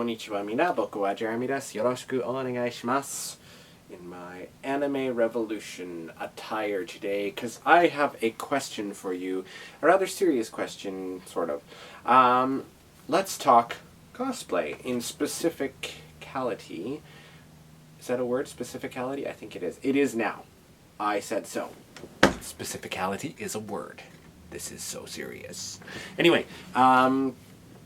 konnichiwa mina, boku wa Jeremy desu. Yoroshiku onegai shimasu. In my Anime Revolution attire today, because I have a question for you. A rather serious question, sort of. Let's talk cosplay in specificality. Is that a word? Specificality? I think it is. It is now. I said so. Specificality is a word. This is so serious. Anyway,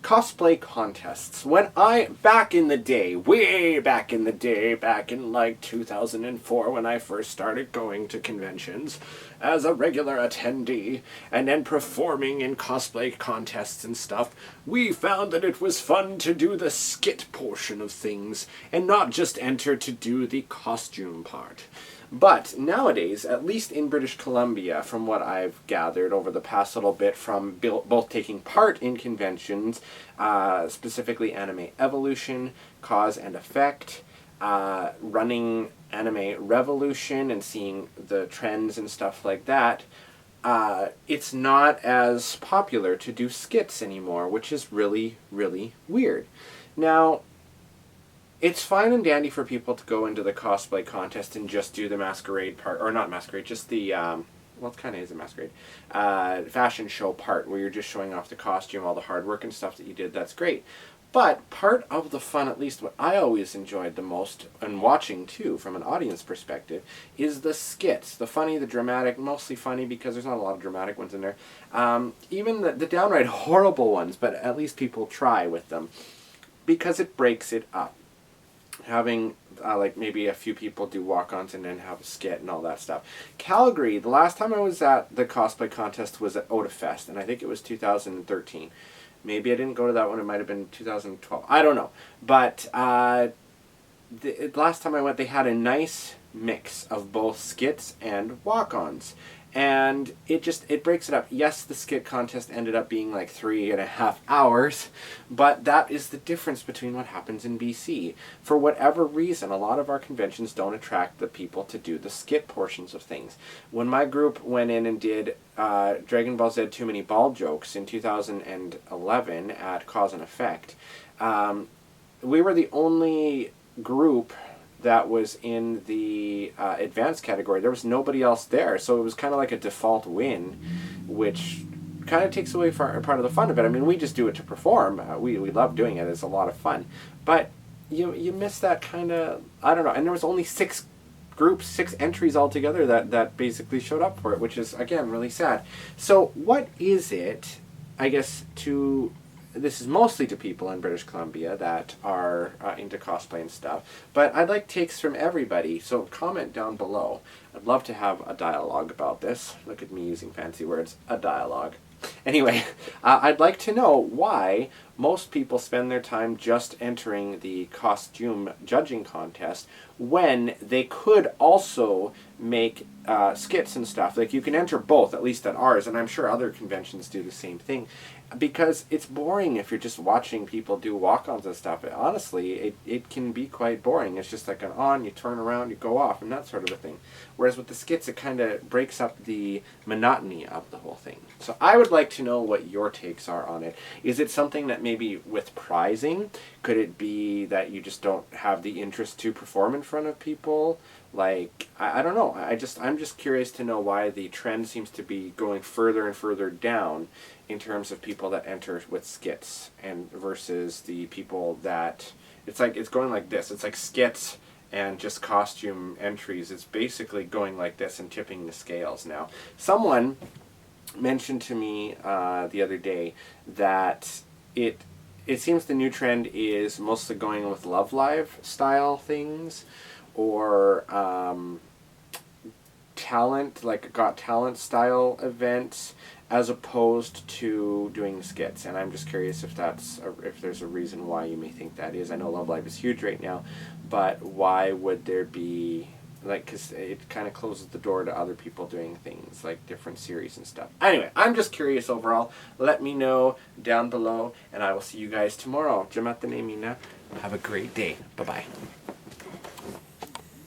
cosplay contests. Back in the day, way back in the day, back in like 2004 when I first started going to conventions as a regular attendee and then performing in cosplay contests and stuff, we found that it was fun to do the skit portion of things and not just enter to do the costume part. But nowadays, at least in British Columbia, from what I've gathered over the past little bit from both taking part in conventions, specifically Anime Evolution, Cos&Effect, running Anime Revolution and seeing the trends and stuff like that, it's not as popular to do skits anymore, which is really, really weird. Now, it's fine and dandy for people to go into the cosplay contest and just do the masquerade part, or not masquerade, just the, well, it kind of is a masquerade, fashion show part where you're just showing off the costume, all the hard work and stuff that you did. That's great. But part of the fun, at least what I always enjoyed the most, and watching too, from an audience perspective, is the skits. The funny, the dramatic, mostly funny because there's not a lot of dramatic ones in there. Even the downright horrible ones, but at least people try with them because it breaks it up. Having like maybe a few people do walk-ons and then have a skit and all that stuff. Calgary, the last time I was at the cosplay contest was at Otafest, and I think it was 2013. Maybe I didn't go to that one, it might have been 2012. I don't know. But the last time I went, they had a nice mix of both skits and walk-ons. And it breaks it up. Yes, the skit contest ended up being like 3.5 hours, but that is the difference between what happens in BC. For whatever reason, a lot of our conventions don't attract the people to do the skit portions of things. When my group went in and did Dragon Ball Z Too Many Ball Jokes in 2011 at Cos&Effect, we were the only group that was in the advanced category. There was nobody else there, so it was kind of like a default win, which kind of takes away part of the fun of it. I mean, we just do it to perform. We love doing it. It's a lot of fun. But you miss that kind of, I don't know, and there was only 6 groups, 6 entries altogether that basically showed up for it, which is, again, really sad. So what is it, I guess, this is mostly to people in British Columbia that are into cosplay and stuff, but I'd like takes from everybody, so comment down below. I'd love to have a dialogue about this. Look at me using fancy words, a dialogue. Anyway, I'd like to know why most people spend their time just entering the costume judging contest when they could also make skits and stuff. Like, you can enter both, at least at ours, and I'm sure other conventions do the same thing, because it's boring if you're just watching people do walk-ons and stuff. Honestly, it can be quite boring. It's just like an on, you turn around, you go off, and that sort of a thing. Whereas with the skits, it kind of breaks up the monotony of the whole thing. So I would like to know what your takes are on it. Is it something that maybe with prizing, could it be that you just don't have the interest to perform in front of people? Like, I don't know. I'm just curious to know why the trend seems to be going further and further down in terms of people that enter with skits and versus the people that it's going like this. It's like skits and just costume entries. It's basically going like this and tipping the scales now. Someone mentioned to me the other day that it seems the new trend is mostly going with Love Live style things, or talent, like Got Talent style events, as opposed to doing skits. And I'm just curious if there's a reason why you may think that is. I know Love Live is huge right now, but why would there be, like, because it kind of closes the door to other people doing things like different series and stuff. Anyway, I'm just curious overall. Let me know down below, and I will see you guys tomorrow. Have a great day. Bye-bye.